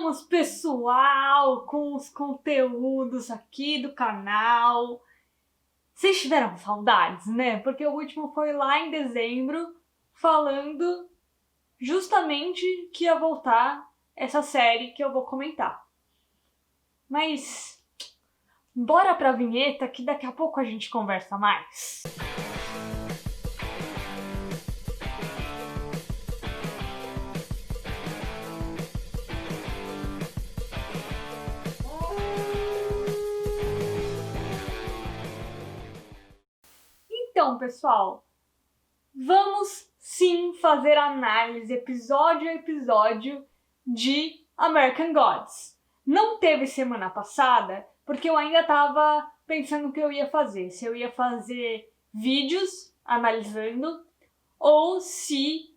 Voltamos, pessoal, com os conteúdos aqui do canal. Vocês tiveram saudades, né? Porque o último foi lá em dezembro, falando justamente que ia voltar essa série que eu vou comentar. Mas bora pra vinheta que daqui a pouco a gente conversa mais. Então, pessoal, vamos sim fazer análise episódio a episódio de American Gods. Não teve semana passada, porque eu ainda tava pensando o que eu ia fazer. Se eu ia fazer vídeos analisando ou se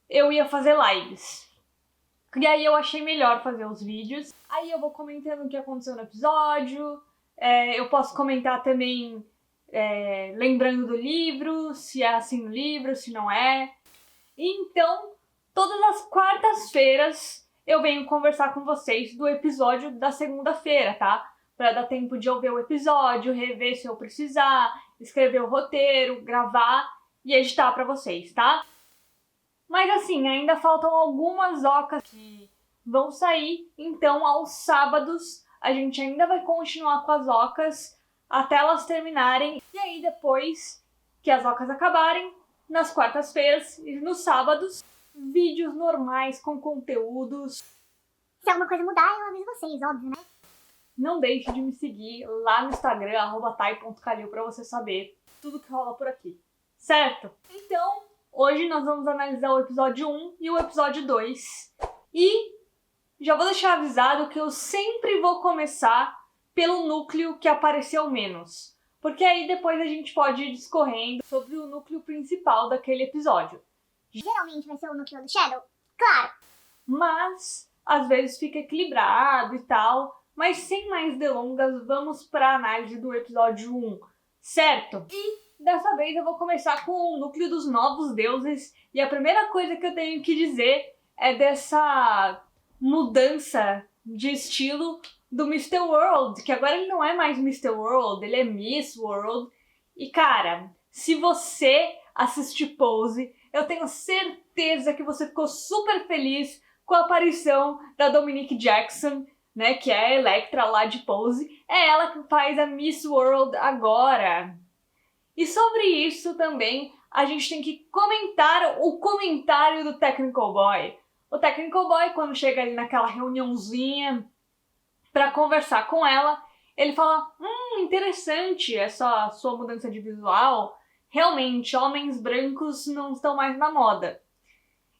eu ia fazer lives. E aí eu achei melhor fazer os vídeos. Aí eu vou comentando o que aconteceu no episódio. Eu posso comentar também lembrando do livro, se é assim no livro, se não é. Então, todas as quartas-feiras eu venho conversar com vocês do episódio da segunda-feira, tá? Pra dar tempo de eu ver o episódio, rever se eu precisar, escrever o roteiro, gravar e editar pra vocês, tá? Mas assim, ainda faltam algumas ocas que vão sair, então aos sábados a gente ainda vai continuar com as ocas até elas terminarem. E aí depois que as ocas acabarem, nas quartas-feiras e nos sábados, vídeos normais com conteúdos. Se alguma coisa mudar, eu aviso vocês, óbvio, né? Não deixe de me seguir lá no Instagram, @tai.calil, pra você saber tudo que rola por aqui. Certo? Então, hoje nós vamos analisar o episódio 1 e o episódio 2. E já vou deixar avisado que eu sempre vou começar pelo núcleo que apareceu menos. Porque aí depois a gente pode ir discorrendo sobre o núcleo principal daquele episódio. Geralmente vai ser o núcleo do Shadow, claro. Mas, às vezes fica equilibrado e tal. Mas sem mais delongas, vamos para a análise do episódio 1, certo? E dessa vez eu vou começar com o núcleo dos novos deuses. E a primeira coisa que eu tenho que dizer é dessa mudança de estilo do Mr. World, que agora ele não é mais Mr. World, ele é Miss World. E cara, se você assistir Pose, eu tenho certeza que você ficou super feliz com a aparição da Dominique Jackson, né, que é a Elektra lá de Pose. É ela que faz a Miss World agora. E sobre isso também, a gente tem que comentar o comentário do Technical Boy. O Technical Boy, quando chega ali naquela reuniãozinha pra conversar com ela, ele fala, interessante essa sua mudança de visual. Realmente, homens brancos não estão mais na moda.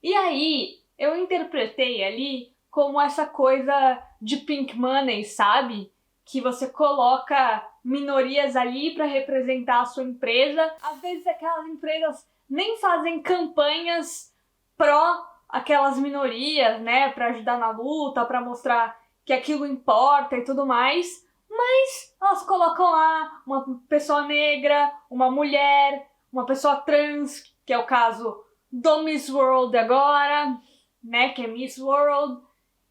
E aí, eu interpretei ali como essa coisa de pink money, sabe? Que você coloca minorias ali pra representar a sua empresa. Às vezes aquelas empresas nem fazem campanhas pró aquelas minorias, né? Pra ajudar na luta, pra mostrar que aquilo importa e tudo mais, mas elas colocam lá uma pessoa negra, uma mulher, uma pessoa trans, que é o caso do Miss World agora, né, que é Miss World,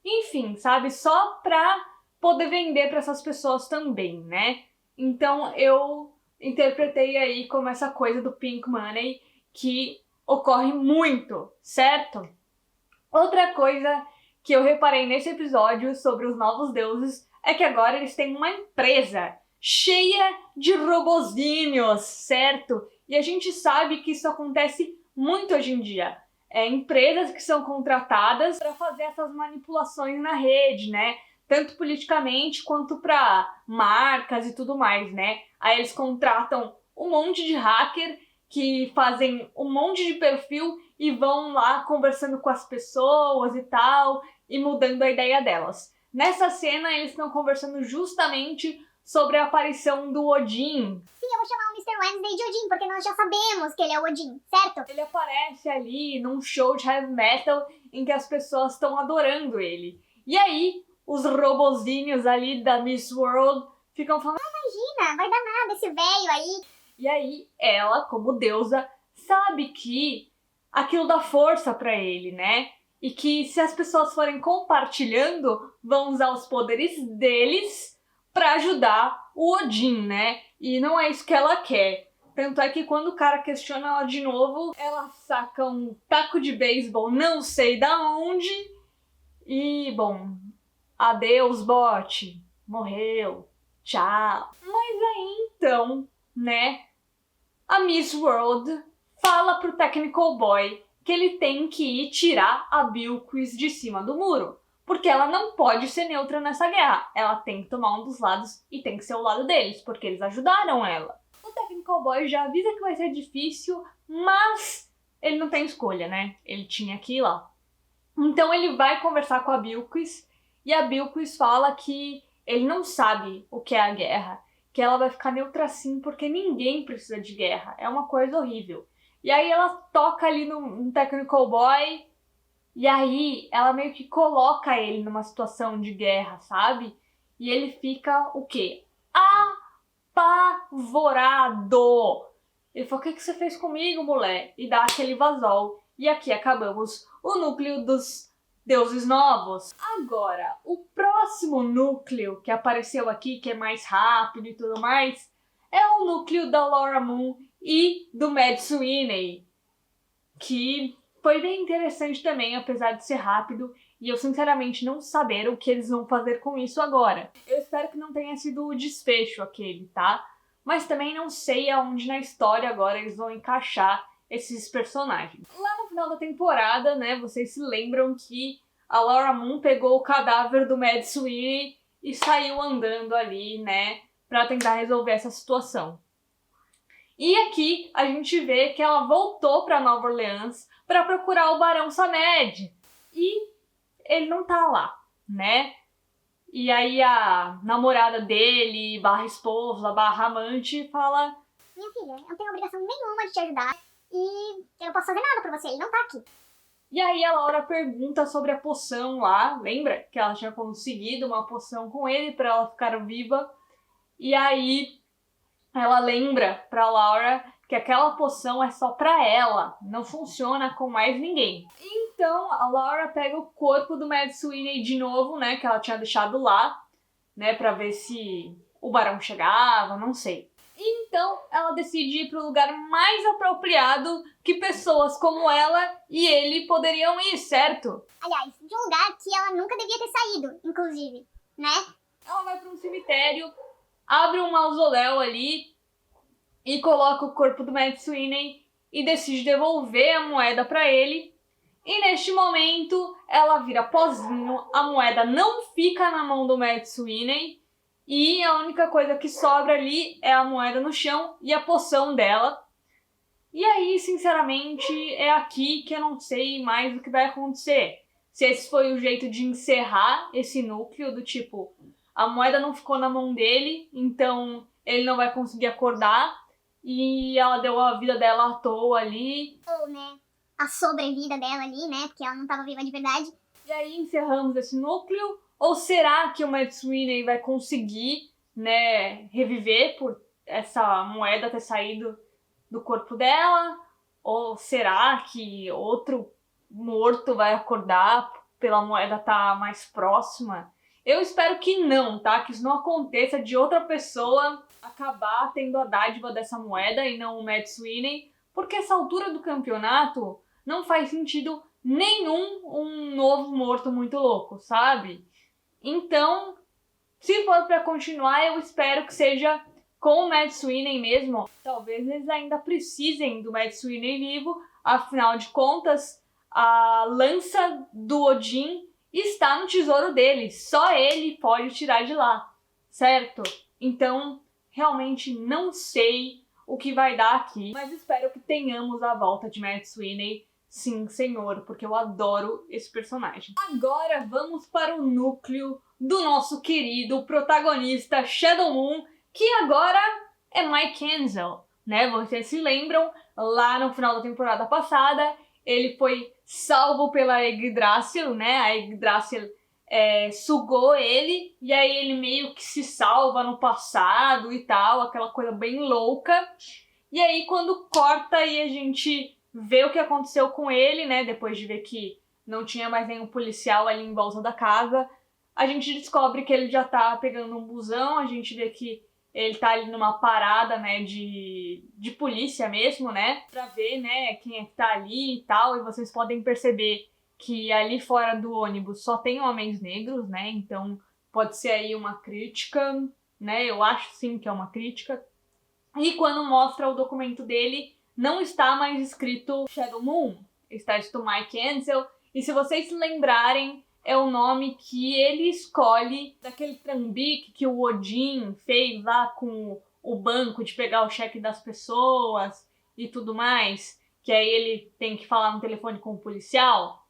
enfim, sabe, só pra poder vender pra essas pessoas também, né. Então eu interpretei aí como essa coisa do pink money que ocorre muito, certo? Outra coisa que eu reparei nesse episódio sobre os novos deuses é que agora eles têm uma empresa cheia de robozinhos, certo? E a gente sabe que isso acontece muito hoje em dia. Empresas que são contratadas para fazer essas manipulações na rede, né? Tanto politicamente quanto para marcas e tudo mais, né? Aí eles contratam um monte de hacker que fazem um monte de perfil e vão lá conversando com as pessoas e tal, e mudando a ideia delas. Nessa cena, eles estão conversando justamente sobre a aparição do Odin. Sim, eu vou chamar o Mr. Wednesday de Odin, porque nós já sabemos que ele é o Odin, certo? Ele aparece ali num show de heavy metal em que as pessoas estão adorando ele. E aí, os robozinhos ali da Miss World ficam falando, Imagina, vai dar nada esse velho aí. E aí, ela, como deusa, sabe que aquilo dá força pra ele, né? e que se as pessoas forem compartilhando, vão usar os poderes deles pra ajudar o Odin, né? E não é isso que ela quer. Tanto é que quando o cara questiona ela de novo, ela saca um taco de beisebol, não sei da onde, e, bom, adeus, bot, morreu, tchau. Mas aí então, né, a Miss World fala pro Technical Boy que ele tem que ir tirar a Bilquis de cima do muro. Porque ela não pode ser neutra nessa guerra. Ela tem que tomar um dos lados e tem que ser o lado deles, porque eles ajudaram ela. O Technical Boy já avisa que vai ser difícil, mas ele não tem escolha, né? Ele tinha que ir lá. Então ele vai conversar com a Bilquis e a Bilquis fala que ele não sabe o que é a guerra, que ela vai ficar neutra sim porque ninguém precisa de guerra, é uma coisa horrível. E aí ela toca ali no Technical Boy e aí ela meio que coloca ele numa situação de guerra, sabe? E ele fica o quê? Apavorado! Ele falou, o que você fez comigo, mulher? E dá aquele vazol. E aqui acabamos o núcleo dos deuses novos. Agora, o próximo núcleo que apareceu aqui, que é mais rápido e tudo mais, é o núcleo da Laura Moon e do Mad Sweeney, que foi bem interessante também, apesar de ser rápido, e eu sinceramente não saber o que eles vão fazer com isso agora. Eu espero que não tenha sido o desfecho aquele, tá? Mas também não sei aonde na história agora eles vão encaixar esses personagens. Lá no final da temporada, né, vocês se lembram que a Laura Moon pegou o cadáver do Mad Sweeney e saiu andando ali, né, pra tentar resolver essa situação. E aqui a gente vê que ela voltou pra Nova Orleans pra procurar o Barão Sammed. E ele não tá lá, né? E aí a namorada dele, barra esposa, barra amante, fala: minha filha, eu não tenho obrigação nenhuma de te ajudar e eu não posso fazer nada por você, ele não tá aqui. E aí a Laura pergunta sobre a poção lá, lembra? Que ela tinha conseguido uma poção com ele pra ela ficar viva. E aí ela lembra pra Laura que aquela poção é só pra ela, não funciona com mais ninguém. Então a Laura pega o corpo do Mad Sweeney de novo, né, que ela tinha deixado lá, né, pra ver se o barão chegava, não sei. Então ela decide ir pro lugar mais apropriado que pessoas como ela e ele poderiam ir, certo? Aliás, de um lugar que ela nunca devia ter saído, inclusive, né? Ela vai pra um cemitério, abre um mausoléu ali e coloca o corpo do Mad Sweeney e decide devolver a moeda pra ele. E neste momento ela vira pozinho, a moeda não fica na mão do Mad Sweeney e a única coisa que sobra ali é a moeda no chão e a poção dela. E aí, sinceramente, é aqui que eu não sei mais o que vai acontecer. Se esse foi o jeito de encerrar esse núcleo, do tipo, a moeda não ficou na mão dele, então ele não vai conseguir acordar e ela deu a vida dela à toa ali. Ou, né, a sobrevida dela ali, né, porque ela não tava viva de verdade. E aí encerramos esse núcleo. Ou será que o Mad Sweeney vai conseguir, né, reviver por essa moeda ter saído do corpo dela? Ou será que outro morto vai acordar pela moeda estar mais próxima? Eu espero que não, tá? Que isso não aconteça de outra pessoa acabar tendo a dádiva dessa moeda e não o Mad Sweeney, porque essa altura do campeonato não faz sentido nenhum um novo morto muito louco, sabe? Então, se for pra continuar, eu espero que seja com o Mad Sweeney mesmo. Talvez eles ainda precisem do Mad Sweeney vivo, afinal de contas, a lança do Odin está no tesouro dele. Só ele pode tirar de lá, certo? Então, realmente não sei o que vai dar aqui, mas espero que tenhamos a volta de Mad Sweeney. Sim, senhor, porque eu adoro esse personagem. Agora vamos para o núcleo do nosso querido protagonista Shadow Moon, que agora é Mike Ansel, né? Vocês se lembram, lá no final da temporada passada, ele foi salvo pela Yggdrasil, né? A Yggdrasil sugou ele, e aí ele meio que se salva no passado e tal, aquela coisa bem louca. E aí quando corta e a gente vê o que aconteceu com ele, né? Depois de ver que não tinha mais nenhum policial ali em volta da casa, a gente descobre que ele já tá pegando um busão, a gente vê que ele tá ali numa parada, né, de polícia mesmo, né, pra ver, né, quem é que tá ali e tal, e vocês podem perceber que ali fora do ônibus só tem homens negros, né, então pode ser aí uma crítica, né, eu acho sim que é uma crítica. E quando mostra o documento dele, não está mais escrito Shadow Moon, está escrito Mike Ansel, e se vocês se lembrarem, é o nome que ele escolhe daquele trambique que o Odin fez lá com o banco de pegar o cheque das pessoas e tudo mais, que aí ele tem que falar no telefone com o policial.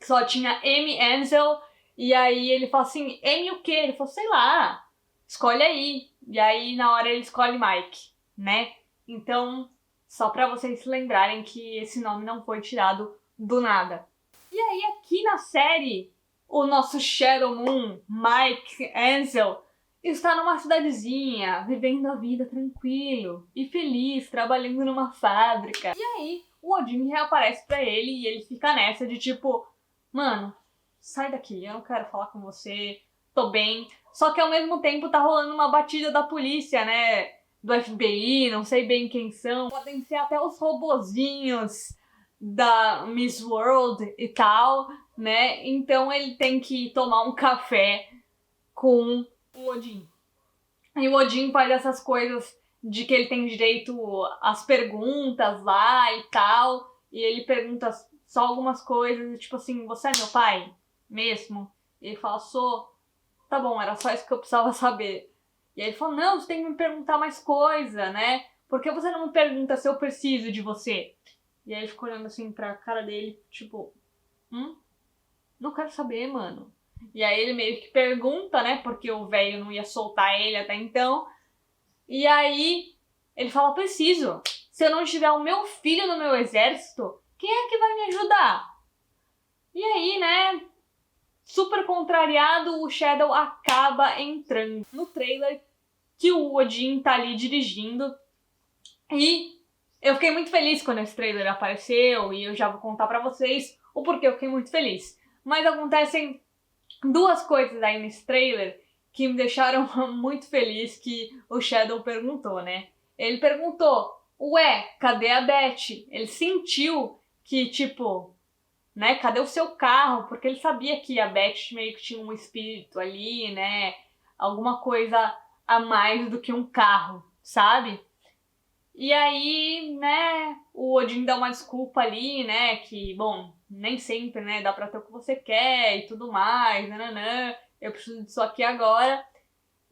Só tinha M. Ansel, e aí ele fala assim, M o quê? Ele falou, sei lá, escolhe aí. E aí na hora ele escolhe Mike, né? Então, só pra vocês se lembrarem que esse nome não foi tirado do nada. E aí aqui na série, o nosso Shadow Moon, Mike Ansel, está numa cidadezinha, vivendo a vida tranquilo e feliz, trabalhando numa fábrica. E aí, o Odin reaparece pra ele e ele fica nessa de tipo, mano, sai daqui, eu não quero falar com você, tô bem. Só que ao mesmo tempo tá rolando uma batida da polícia, né, do FBI, não sei bem quem são. Podem ser até os robozinhos da Miss World e tal, né? Então ele tem que tomar um café com o Odin. E o Odin faz essas coisas de que ele tem direito às perguntas lá e tal. E ele pergunta só algumas coisas, tipo assim, você é meu pai? Mesmo? E ele fala, sou. Tá bom, era só isso que eu precisava saber. E aí ele fala, não, você tem que me perguntar mais coisa, né? Por que você não me pergunta se eu preciso de você? E aí ele ficou olhando assim pra cara dele, tipo, não quero saber, mano. E aí ele meio que pergunta, né, porque o velho não ia soltar ele até então. E aí ele fala, preciso. Se eu não tiver o meu filho no meu exército, quem é que vai me ajudar? E aí, né, super contrariado, o Shadow acaba entrando no trailer que o Odin tá ali dirigindo. E eu fiquei muito feliz quando esse trailer apareceu e eu já vou contar pra vocês o porquê eu fiquei muito feliz. Mas acontecem duas coisas aí nesse trailer que me deixaram muito feliz que o Shadow perguntou, né? Ele perguntou, ué, cadê a Beth? Ele sentiu que, tipo, né, cadê o seu carro? Porque ele sabia que a Beth meio que tinha um espírito ali, né? Alguma coisa a mais do que um carro, sabe? E aí, né, o Odin dá uma desculpa ali, né, que, bom, nem sempre, né, dá pra ter o que você quer e tudo mais, nananã, eu preciso disso aqui agora.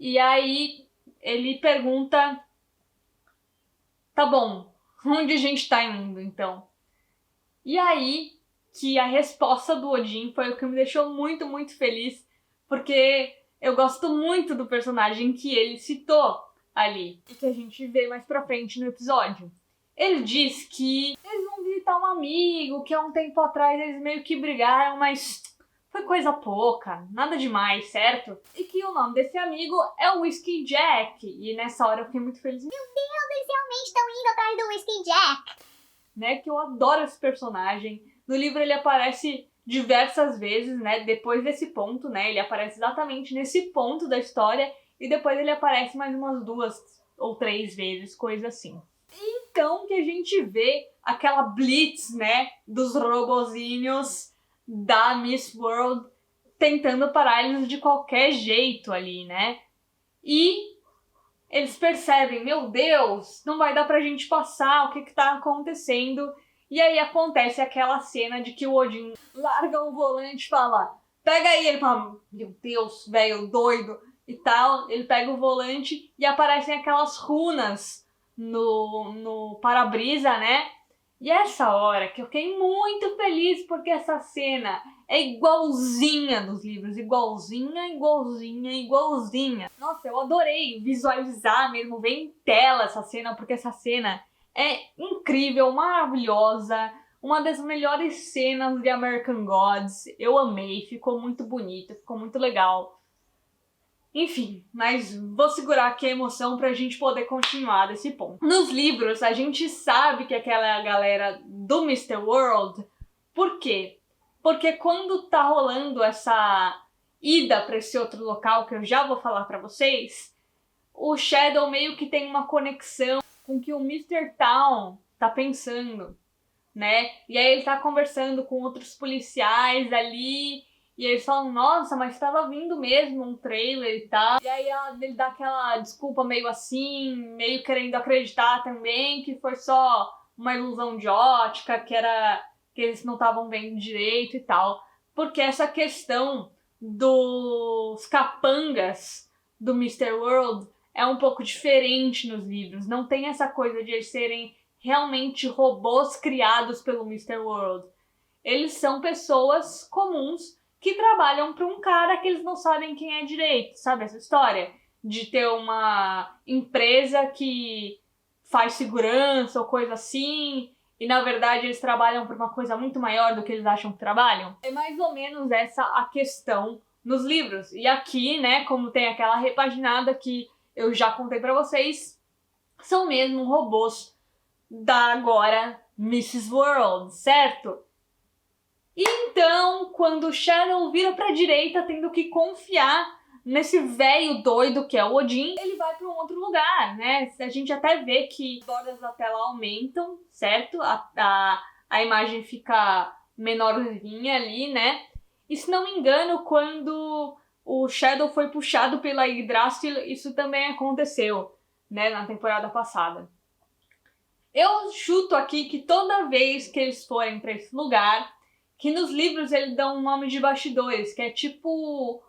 E aí ele pergunta, tá bom, onde a gente tá indo, então? E aí que a resposta do Odin foi o que me deixou muito, muito feliz, porque eu gosto muito do personagem que ele citou ali, e que a gente vê mais pra frente no episódio. Ele diz que eles vão visitar um amigo, que há um tempo atrás eles meio que brigaram, mas foi coisa pouca, nada demais, certo? E que o nome desse amigo é o Whiskey Jack, e nessa hora eu fiquei muito feliz. Meu Deus, eles realmente estão indo atrás do Whiskey Jack. Né, que eu adoro esse personagem. No livro ele aparece diversas vezes, né, depois desse ponto, né, ele aparece exatamente nesse ponto da história e depois ele aparece mais umas 2 ou 3 vezes, coisa assim. Então que a gente vê aquela blitz, né, dos robozinhos da Miss World tentando parar eles de qualquer jeito ali, né, e eles percebem, meu Deus, não vai dar pra gente passar, o que que tá acontecendo? E aí acontece aquela cena de que o Odin larga o volante e fala, pega aí, ele fala, meu Deus, velho, doido e tal. Ele pega o volante e aparecem aquelas runas no para-brisa, né? E essa hora que eu fiquei muito feliz porque essa cena é igualzinha dos livros, igualzinha, igualzinha, igualzinha. Nossa, eu adorei visualizar mesmo, ver em tela essa cena, porque essa cena é incrível, maravilhosa, uma das melhores cenas de American Gods. Eu amei, ficou muito bonito, ficou muito legal. Enfim, mas vou segurar aqui a emoção pra gente poder continuar desse ponto. Nos livros, a gente sabe que aquela é a galera do Mr. World. Por quê? porque quando tá rolando essa ida para esse outro local, que eu já vou falar para vocês, o Shadow meio que tem uma conexão com o que o Mr. Town tá pensando, né? E aí ele tá conversando com outros policiais ali, e eles falam, nossa, mas tava vindo mesmo um trailer e tal. E aí ele dá aquela desculpa meio assim, meio querendo acreditar também que foi só uma ilusão de ótica, que eles não estavam vendo direito e tal. Porque essa questão dos capangas do Mr. World é um pouco diferente nos livros. Não tem essa coisa de eles serem realmente robôs criados pelo Mr. World. Eles são pessoas comuns que trabalham para um cara que eles não sabem quem é direito. Sabe essa história? De ter uma empresa que faz segurança ou coisa assim, e na verdade eles trabalham por uma coisa muito maior do que eles acham que trabalham. É mais ou menos essa a questão nos livros. E aqui, né, como tem aquela repaginada que eu já contei pra vocês, são mesmo robôs da agora Mrs. World, certo? E então, quando o Shadow vira pra direita, tendo que confiar nesse velho doido que é o Odin, ele vai pra um outro lugar, né? A gente até vê que as bordas da tela aumentam, certo? A imagem fica menorzinha ali, né? E se não me engano, quando o Shadow foi puxado pela Yggdrasil, isso também aconteceu, né? Na temporada passada. Eu chuto aqui que toda vez que eles forem pra esse lugar, que nos livros eles dão um nome de bastidores, que é tipo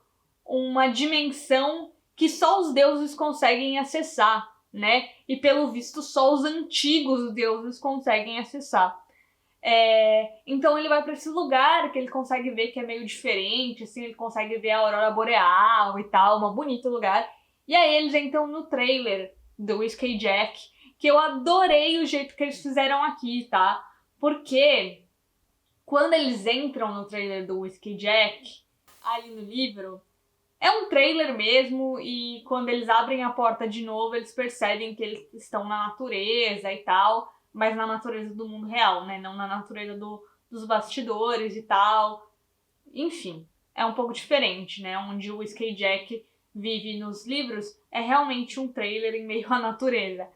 uma dimensão que só os deuses conseguem acessar, né? E pelo visto só os antigos deuses conseguem acessar. Então ele vai para esse lugar que ele consegue ver que é meio diferente, assim, ele consegue ver a aurora boreal e tal, um bonito lugar. E aí eles entram no trailer do Whiskey Jack, que eu adorei o jeito que eles fizeram aqui, tá? Porque quando eles entram no trailer do Whiskey Jack, ali no livro, é um trailer mesmo, e quando eles abrem a porta de novo, eles percebem que eles estão na natureza e tal, mas na natureza do mundo real, né? Não na natureza dos bastidores e tal. Enfim, é um pouco diferente, né? Onde o Whiskey Jack vive nos livros é realmente um trailer em meio à natureza.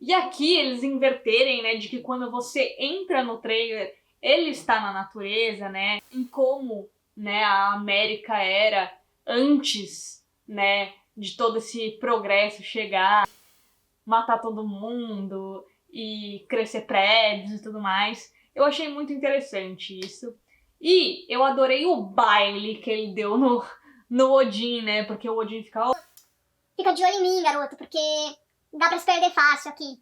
E aqui eles inverterem, né? De que quando você entra no trailer, ele está na natureza, né? Em como, né, a América era antes, né, de todo esse progresso chegar, matar todo mundo e crescer prédios e tudo mais. Eu achei muito interessante isso. E eu adorei o baile que ele deu no Odin, né? Porque o Odin fica... Fica de olho em mim, garoto, porque dá pra se perder fácil aqui.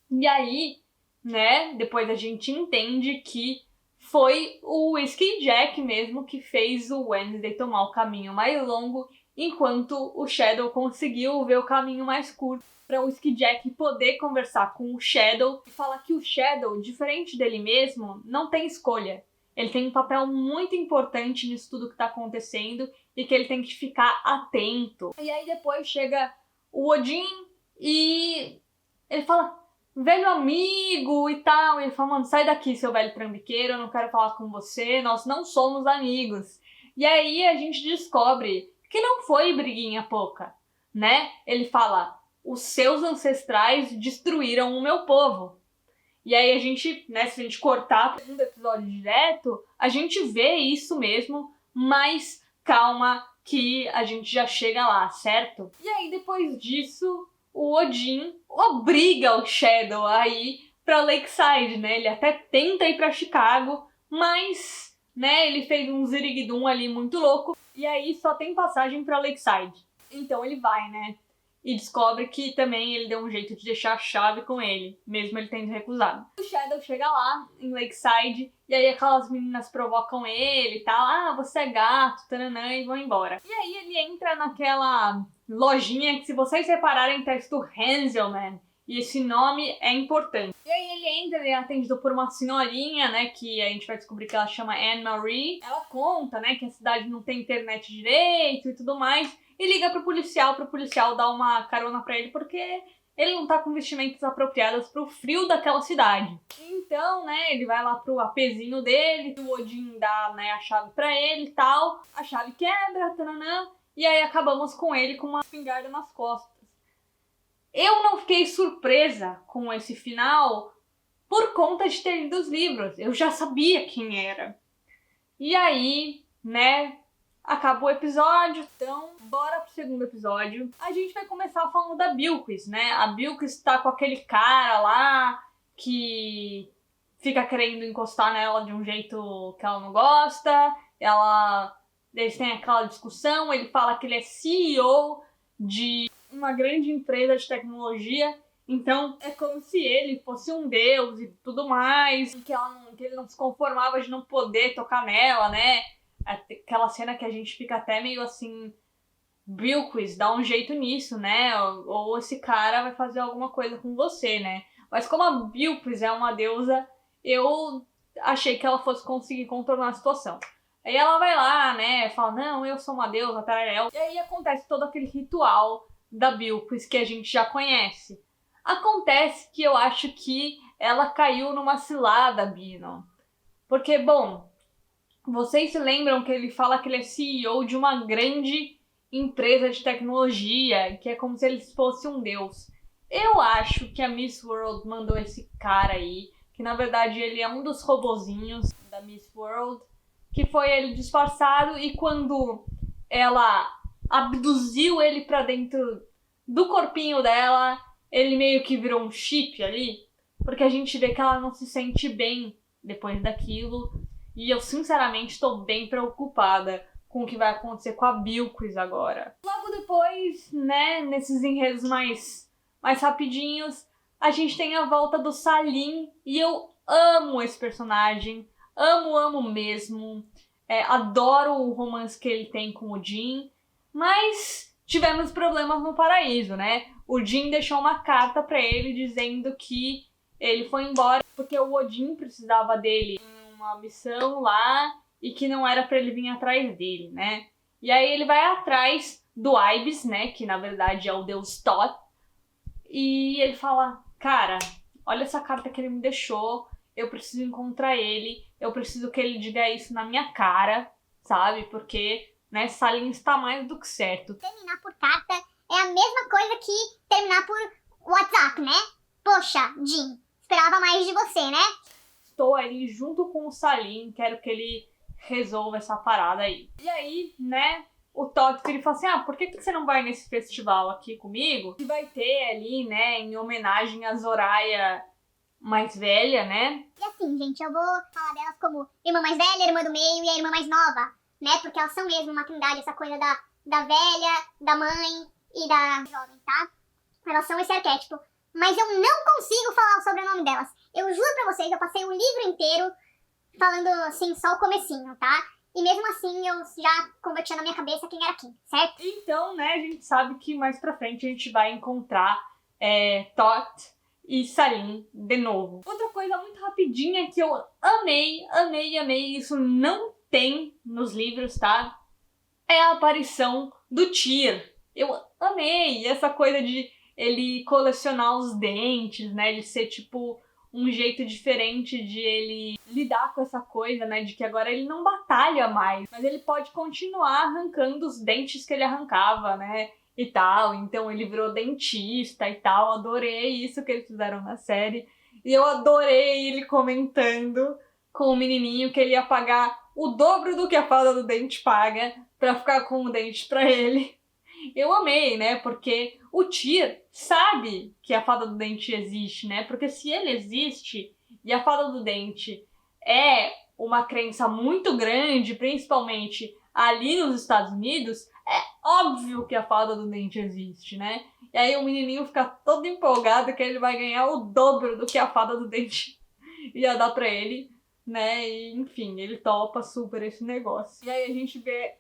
E aí, né, depois a gente entende que foi o Whiskey Jack mesmo que fez o Wednesday tomar o caminho mais longo, enquanto o Shadow conseguiu ver o caminho mais curto, para o Whiskey Jack poder conversar com o Shadow e falar que o Shadow, diferente dele mesmo, não tem escolha. Ele tem um papel muito importante nisso tudo que tá acontecendo e que ele tem que ficar atento. E aí depois chega o Odin e ele fala... velho amigo e tal, e ele fala, mano, sai daqui, seu velho trambiqueiro, eu não quero falar com você, nós não somos amigos. E aí a gente descobre que não foi briguinha pouca, né? Ele fala, os seus ancestrais destruíram o meu povo. E aí a gente, né, se a gente cortar para o episódio direto, a gente vê isso mesmo, mas calma que a gente já chega lá, certo? E aí depois disso... o Odin obriga o Shadow a ir pra Lakeside, né? Ele até tenta ir pra Chicago, mas, né, ele fez um ziriguidum ali muito louco, e aí só tem passagem pra Lakeside. Então ele vai, né? E descobre que também ele deu um jeito de deixar a chave com ele, mesmo ele tendo recusado. O Shadow chega lá, em Lakeside, e aí aquelas meninas provocam ele e tal. Ah, você é gato, taranã, e vão embora. E aí ele entra naquela lojinha que, se vocês repararem, tá escrito Hanselman. E esse nome é importante. E aí ele entra, ele é atendido por uma senhorinha, né, que a gente vai descobrir que ela chama Anne-Marie. Ela conta, né, que a cidade não tem internet direito e tudo mais. E liga pro policial dar uma carona pra ele, porque ele não tá com vestimentas apropriadas pro frio daquela cidade. Então, né, ele vai lá pro apezinho dele, o Odin dá, né, a chave pra ele e tal, a chave quebra, tananã, e aí acabamos com ele com uma espingarda nas costas. Eu não fiquei surpresa com esse final por conta de ter lido os livros, eu já sabia quem era. E aí, né, acabou o episódio, então bora pro segundo episódio. A gente vai começar falando da Bilquis, né? A Bilquis tá com aquele cara lá que fica querendo encostar nela de um jeito que ela não gosta. Eles têm aquela discussão, ele fala que ele é CEO de uma grande empresa de tecnologia. Então é como se ele fosse um deus e tudo mais, e que ele não se conformava de não poder tocar nela, né? Aquela cena que a gente fica até meio assim, Bilquis, dá um jeito nisso, né? Ou esse cara vai fazer alguma coisa com você, né? Mas como a Bilquis é uma deusa, eu achei que ela fosse conseguir contornar a situação. Aí ela vai lá, né? Fala, não, eu sou uma deusa, tararel. E aí acontece todo aquele ritual da Bilquis que a gente já conhece. Acontece que eu acho que ela caiu numa cilada, Bino. Porque, bom, vocês se lembram que ele fala que ele é CEO de uma grande empresa de tecnologia, que é como se ele fosse um deus. Eu acho que a Miss World mandou esse cara aí, que na verdade ele é um dos robozinhos da Miss World, que foi ele disfarçado, e quando ela abduziu ele pra dentro do corpinho dela, ele meio que virou um chip ali, porque a gente vê que ela não se sente bem depois daquilo. E eu, sinceramente, estou bem preocupada com o que vai acontecer com a Bilquis agora. Logo depois, né, nesses enredos mais rapidinhos, a gente tem a volta do Salim. E eu amo esse personagem. Amo mesmo. Adoro o romance que ele tem com o Jin. Mas tivemos problemas no paraíso, né? O Jin deixou uma carta pra ele dizendo que ele foi embora porque o Odin precisava dele em uma missão lá e que não era pra ele vir atrás dele, né? E aí ele vai atrás do Ibis, né? Que na verdade é o deus Thoth. E ele fala, cara, olha essa carta que ele me deixou, eu preciso encontrar ele, eu preciso que ele diga isso na minha cara, sabe? Porque, né, Salim está mais do que certo. Terminar por carta é a mesma coisa que terminar por WhatsApp, né? Poxa, Jin, esperava mais de você, né? Estou ali junto com o Salim, quero que ele resolva essa parada aí. E aí, né, o Thoth, ele fala assim, por que você não vai nesse festival aqui comigo? Que vai ter ali, né, em homenagem a Zoraya mais velha, né? E assim, gente, eu vou falar delas como irmã mais velha, irmã do meio e a irmã mais nova, né? Porque elas são mesmo uma trindade, essa coisa da velha, da mãe e da jovem, tá? Elas são esse arquétipo. Mas eu não consigo falar o sobrenome delas. Eu juro pra vocês, eu passei o livro inteiro falando, assim, só o comecinho, tá? E mesmo assim, eu já convertia na minha cabeça quem era quem, certo? Então, né, a gente sabe que mais pra frente a gente vai encontrar Thoth e Salim de novo. Outra coisa muito rapidinha que eu amei, isso não tem nos livros, tá? É a aparição do Tyr. Eu amei essa coisa de ele colecionar os dentes, né? De ser, tipo, um jeito diferente de ele lidar com essa coisa, né? De que agora ele não batalha mais, mas ele pode continuar arrancando os dentes que ele arrancava, né? E tal. Então ele virou dentista e tal. Adorei isso que eles fizeram na série. E eu adorei ele comentando com o menininho que ele ia pagar o dobro do que a fada do dente paga pra ficar com o dente pra ele. Eu amei, né? Porque o Tyr sabe que a fada do dente existe, né? Porque se ele existe e a fada do dente é uma crença muito grande, principalmente ali nos Estados Unidos, é óbvio que a fada do dente existe, né? E aí o menininho fica todo empolgado que ele vai ganhar o dobro do que a fada do dente ia dar pra ele, né? E, enfim, ele topa super esse negócio. E aí a gente vê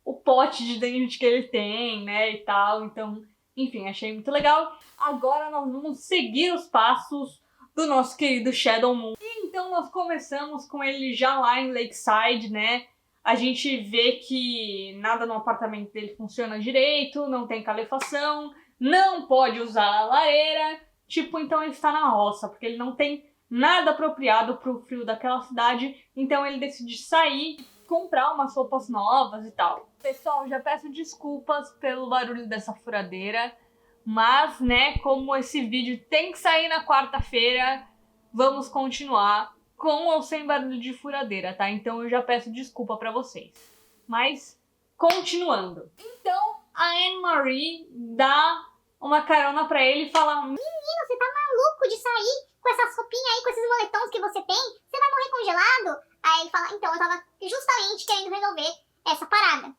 o pote de dente que ele tem, né, e tal. Então, enfim, achei muito legal. Agora nós vamos seguir os passos do nosso querido Shadow Moon. E então nós começamos com ele já lá em Lakeside, né? A gente vê que nada no apartamento dele funciona direito, não tem calefação, não pode usar a lareira, tipo, então ele está na roça, porque ele não tem nada apropriado pro frio daquela cidade, então ele decide sair, comprar umas roupas novas e tal. Pessoal, já peço desculpas pelo barulho dessa furadeira, mas, né, como esse vídeo tem que sair na quarta-feira, vamos continuar com ou sem barulho de furadeira, tá? Então eu já peço desculpa pra vocês. Mas, continuando. Então, a Anne-Marie dá uma carona pra ele e fala: Menino, você tá maluco de sair com essas roupinhas aí, com esses moletons que você tem? Você vai morrer congelado? Aí ele fala, então, eu tava justamente querendo resolver essa parada.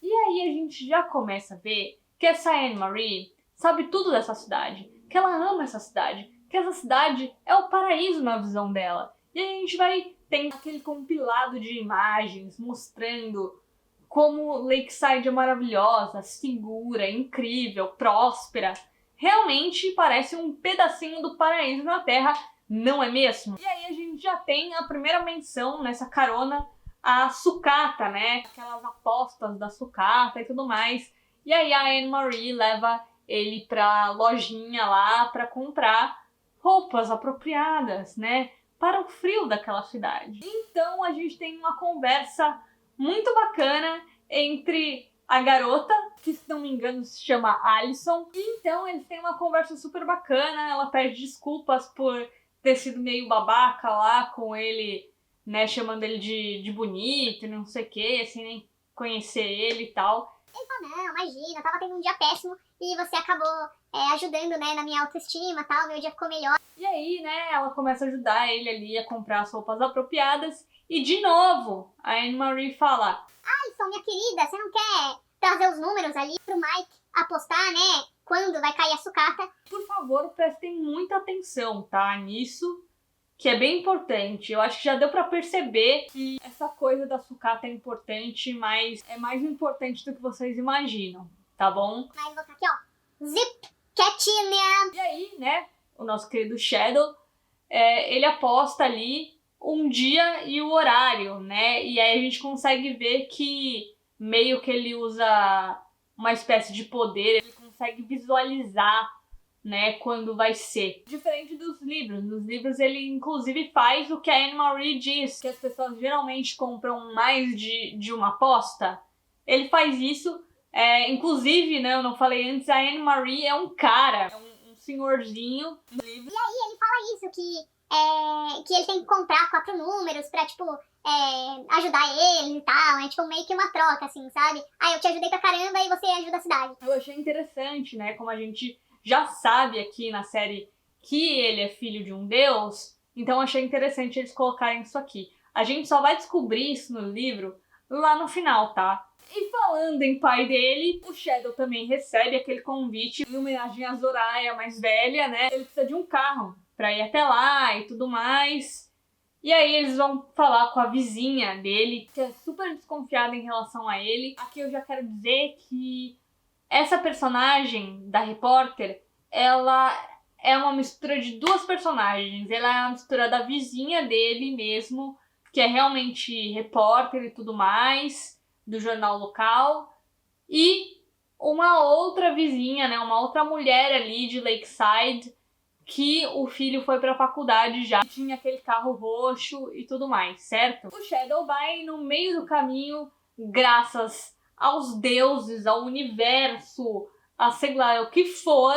E aí a gente já começa a ver que essa Anne-Marie sabe tudo dessa cidade, que ela ama essa cidade, que essa cidade é o paraíso na visão dela. E aí a gente vai ter aquele compilado de imagens mostrando como Lakeside é maravilhosa, segura, incrível, próspera. Realmente parece um pedacinho do paraíso na Terra, não é mesmo? E aí a gente já tem a primeira menção nessa carona a sucata, né? Aquelas apostas da sucata e tudo mais. E aí a Anne-Marie leva ele pra lojinha lá pra comprar roupas apropriadas, né? Para o frio daquela cidade. Então a gente tem uma conversa muito bacana entre a garota, que se não me engano se chama Alison. E então eles têm uma conversa super bacana, ela pede desculpas por ter sido meio babaca lá com ele, né, chamando ele de bonito, não sei o que, sem nem conhecer ele e tal. Ele fala, não, imagina, eu tava tendo um dia péssimo e você acabou ajudando, né, na minha autoestima e tal, meu dia ficou melhor. E aí, né, ela começa a ajudar ele ali a comprar as roupas apropriadas. E de novo, a Anne-Marie fala: Alison, minha querida, você não quer trazer os números ali pro Mike apostar, né, quando vai cair a sucata? Por favor, prestem muita atenção, tá, nisso, que é bem importante. Eu acho que já deu pra perceber que essa coisa da sucata é importante, mas é mais importante do que vocês imaginam, tá bom? Mas vou botar aqui, ó, zip, quietinha. E aí, né, o nosso querido Shadow, ele aposta ali um dia e o horário, né? E aí a gente consegue ver que meio que ele usa uma espécie de poder, ele consegue visualizar, né, quando vai ser. Diferente dos livros. Nos livros ele inclusive faz o que a Anne-Marie diz, que as pessoas geralmente compram mais de uma aposta. Ele faz isso, inclusive, né, eu não falei antes, a Anne-Marie é um cara, é um senhorzinho no livro. E aí ele fala isso, que ele tem que comprar 4 números pra, tipo, ajudar eles e tal, é tipo meio que uma troca, assim, sabe? Ah, eu te ajudei pra caramba e você ajuda a cidade. Eu achei interessante, né, como a gente já sabe aqui na série que ele é filho de um deus, então achei interessante eles colocarem isso aqui. A gente só vai descobrir isso no livro lá no final, tá? E falando em pai dele, o Shadow também recebe aquele convite em homenagem a Zoraya mais velha, né? Ele precisa de um carro pra ir até lá e tudo mais. E aí eles vão falar com a vizinha dele, que é super desconfiada em relação a ele. Aqui eu já quero dizer que essa personagem da repórter, ela é uma mistura de duas personagens. Ela é uma mistura da vizinha dele mesmo, que é realmente repórter e tudo mais, do jornal local, e uma outra vizinha, né, uma outra mulher ali de Lakeside, que o filho foi pra faculdade já, tinha aquele carro roxo e tudo mais, certo? O Shadow vai no meio do caminho, graças aos deuses, ao universo, a sei lá o que for,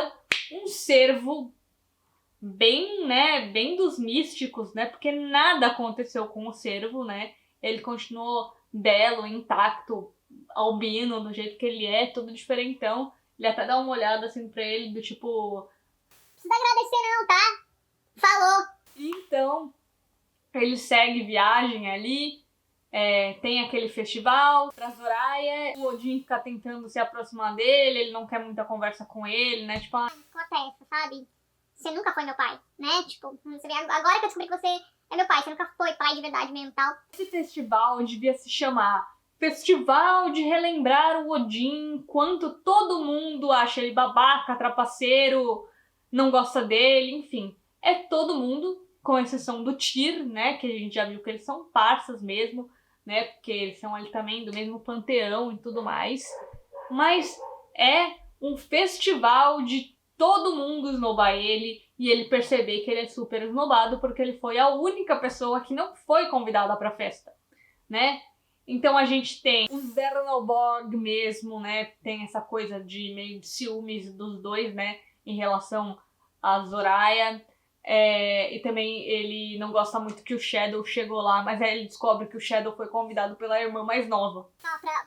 um cervo bem, né, bem dos místicos, né, porque nada aconteceu com o cervo, né, ele continuou belo, intacto, albino, do jeito que ele é, todo diferentão. Ele até dá uma olhada assim pra ele, do tipo... Precisa agradecer não, tá? Falou. Então, ele segue viagem ali, tem aquele festival pra Zoraya, o Odin fica tentando se aproximar dele, ele não quer muita conversa com ele, né, tipo... Acontece, sabe? Você nunca foi meu pai, né? Tipo, você vê, agora que eu descobri que você é meu pai, você nunca foi pai de verdade mesmo, tal. Esse festival devia se chamar Festival de relembrar o Odin enquanto todo mundo acha ele babaca, trapaceiro, não gosta dele, enfim. É todo mundo, com exceção do Tyr, né, que a gente já viu que eles são parças mesmo, né, porque eles são ali também do mesmo panteão e tudo mais. Mas é um festival de todo mundo esnobar ele e ele perceber que ele é super esnobado porque ele foi a única pessoa que não foi convidada pra festa, né? Então a gente tem o Zernobog mesmo, né? Tem essa coisa de meio de ciúmes dos dois, né? Em relação a Zoraya. E também ele não gosta muito que o Shadow chegou lá, mas aí ele descobre que o Shadow foi convidado pela irmã mais nova.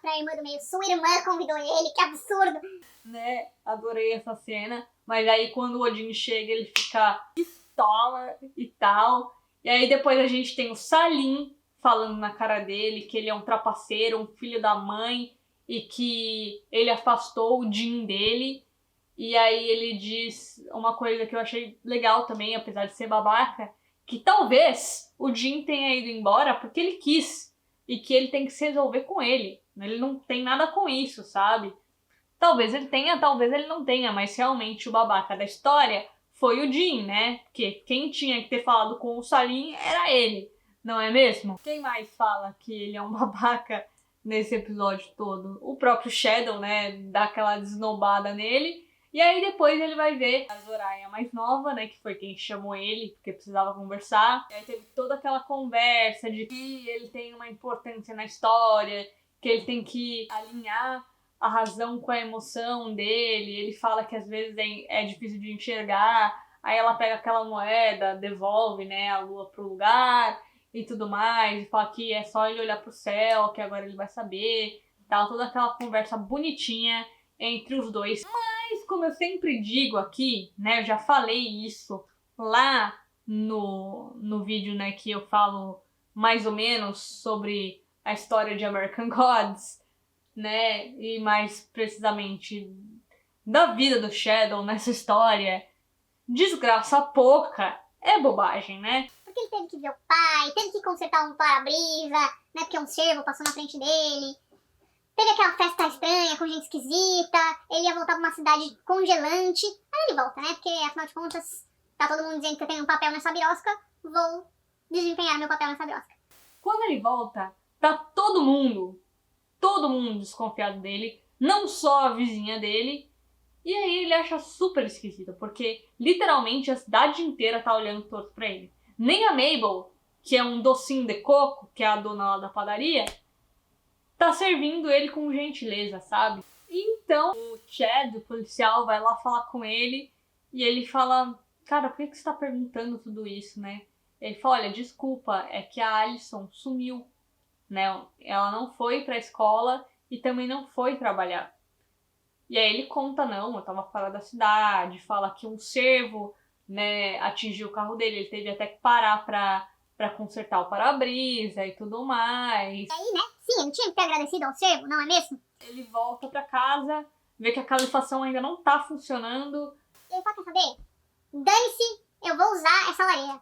Pra irmã do meio, sua irmã convidou ele, que absurdo! Né? Adorei essa cena. Mas aí quando o Odin chega, ele fica pistola e tal. E aí depois a gente tem o Salim falando na cara dele que ele é um trapaceiro, um filho da mãe, e que ele afastou o Jin dele. E aí ele diz uma coisa que eu achei legal também, apesar de ser babaca, que talvez o Jin tenha ido embora porque ele quis, e que ele tem que se resolver com ele. Ele não tem nada com isso, sabe? Talvez ele tenha, talvez ele não tenha, mas realmente o babaca da história foi o Jin, né? Porque quem tinha que ter falado com o Salim era ele, não é mesmo? Quem mais fala que ele é um babaca nesse episódio todo? O próprio Shadow, né? Dá aquela desnobada nele. E aí depois ele vai ver a Zoraya mais nova, né? Que foi quem chamou ele, porque precisava conversar. E aí teve toda aquela conversa de que ele tem uma importância na história, que ele tem que alinhar a razão com a emoção dele. Ele fala que às vezes é difícil de enxergar. Aí ela pega aquela moeda, devolve, né, a lua pro lugar e tudo mais. E fala que é só ele olhar pro céu, que agora ele vai saber. Tal, toda aquela conversa bonitinha entre os dois. Mas, como eu sempre digo aqui, né, eu já falei isso lá no vídeo, né, que eu falo mais ou menos sobre a história de American Gods, né, e mais precisamente da vida do Shadow nessa história. Desgraça pouca é bobagem, né? Porque ele teve que ver o pai, teve que consertar um para-brisa, né, porque um cervo passou na frente dele. Teve aquela festa estranha com gente esquisita, ele ia voltar pra uma cidade congelante. Aí ele volta, né? Porque, afinal de contas, tá todo mundo dizendo que eu tenho um papel nessa birosca, vou desempenhar meu papel nessa birosca. Quando ele volta, tá todo mundo desconfiado dele, não só a vizinha dele. E aí ele acha super esquisito, porque literalmente a cidade inteira tá olhando torto pra ele. Nem a Mabel, que é um docinho de coco, que é a dona lá da padaria, tá servindo ele com gentileza, sabe? Então o Chad, o policial, vai lá falar com ele e ele fala: cara, por que você tá perguntando tudo isso, né? Ele fala: olha, desculpa, é que a Alison sumiu, né? Ela não foi pra escola e também não foi trabalhar. E aí ele conta: não, eu tava fora da cidade, fala que um cervo, né, atingiu o carro dele, ele teve até que parar pra consertar o para-brisa e tudo mais. E aí, né? Sim, ele tinha que ter agradecido ao cervo, não é mesmo? Ele volta pra casa, vê que a calefação ainda não tá funcionando. E ele fala: quer saber? Dane-se, eu vou usar essa lareira.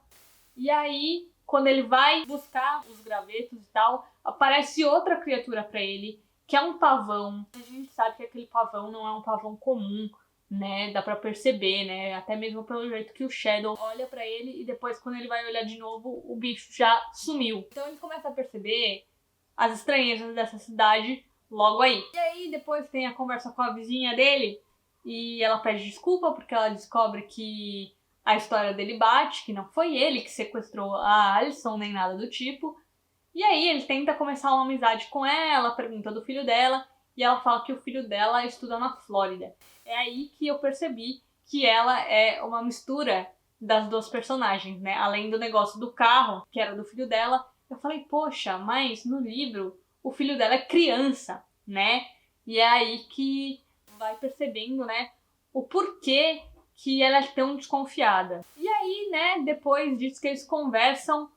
E aí, quando ele vai buscar os gravetos e tal, aparece outra criatura pra ele, que é um pavão. A gente sabe que aquele pavão não é um pavão comum, né? Dá pra perceber, né? Até mesmo pelo jeito que o Shadow olha pra ele e depois, quando ele vai olhar de novo, o bicho já sumiu. Então ele começa a perceber as estranhezas dessa cidade logo aí. E aí depois tem a conversa com a vizinha dele e ela pede desculpa porque ela descobre que a história dele bate, que não foi ele que sequestrou a Alison nem nada do tipo. E aí ele tenta começar uma amizade com ela, pergunta do filho dela, e ela fala que o filho dela estuda na Flórida. É aí que eu percebi que ela é uma mistura das duas personagens, né? Além do negócio do carro, que era do filho dela, eu falei, poxa, mas no livro o filho dela é criança, né? E é aí que vai percebendo, né, o porquê que ela é tão desconfiada. E aí, né, depois disso que eles conversam,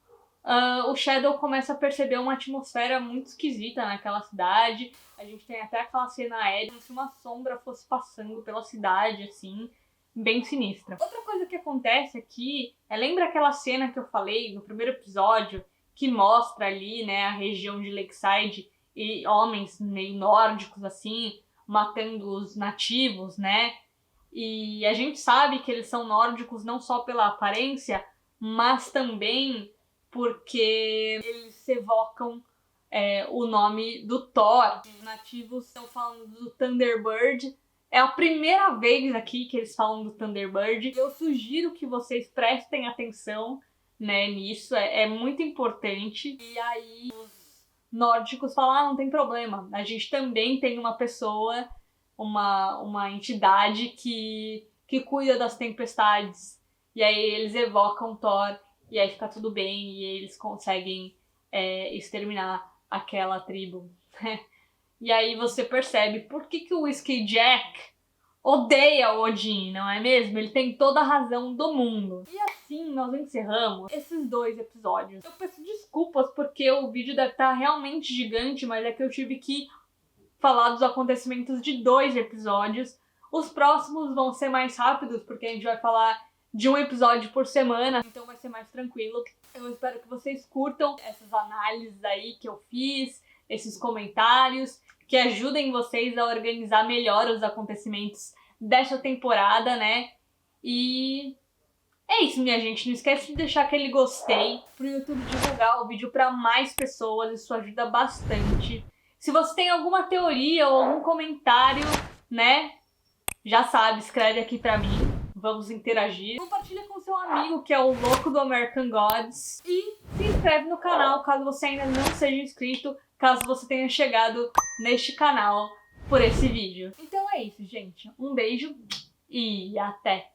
o Shadow começa a perceber uma atmosfera muito esquisita naquela cidade. A gente tem até aquela cena aérea, como se uma sombra fosse passando pela cidade, assim, bem sinistra. Outra coisa que acontece aqui lembra aquela cena que eu falei no primeiro episódio, que mostra ali, né, a região de Lakeside e homens meio nórdicos, assim, matando os nativos, né? E a gente sabe que eles são nórdicos não só pela aparência, mas também porque eles evocam o nome do Thor. Os nativos estão falando do Thunderbird, É a primeira vez aqui que eles falam do Thunderbird. Eu sugiro que vocês prestem atenção, né, nisso. É muito importante. E aí os nórdicos falam, não tem problema. A gente também tem uma pessoa, uma entidade que cuida das tempestades. E aí eles evocam Thor e aí fica tudo bem e eles conseguem exterminar aquela tribo. E aí você percebe por que o Whiskey Jack odeia o Odin, não é mesmo? Ele tem toda a razão do mundo. E assim nós encerramos esses 2 episódios. Eu peço desculpas porque o vídeo deve estar realmente gigante, mas é que eu tive que falar dos acontecimentos de 2 episódios. Os próximos vão ser mais rápidos, porque a gente vai falar de um episódio por semana, então vai ser mais tranquilo. Eu espero que vocês curtam essas análises aí que eu fiz, esses comentários, que ajudem vocês a organizar melhor os acontecimentos dessa temporada, né? E é isso, minha gente. Não esquece de deixar aquele gostei pro YouTube divulgar o vídeo para mais pessoas, isso ajuda bastante. Se você tem alguma teoria ou algum comentário, né? Já sabe, escreve aqui pra mim. Vamos interagir. Compartilha com seu amigo que é o louco do American Gods. E se inscreve no canal caso você ainda não seja inscrito, caso você tenha chegado neste canal por esse vídeo. Então é isso, gente. Um beijo e até!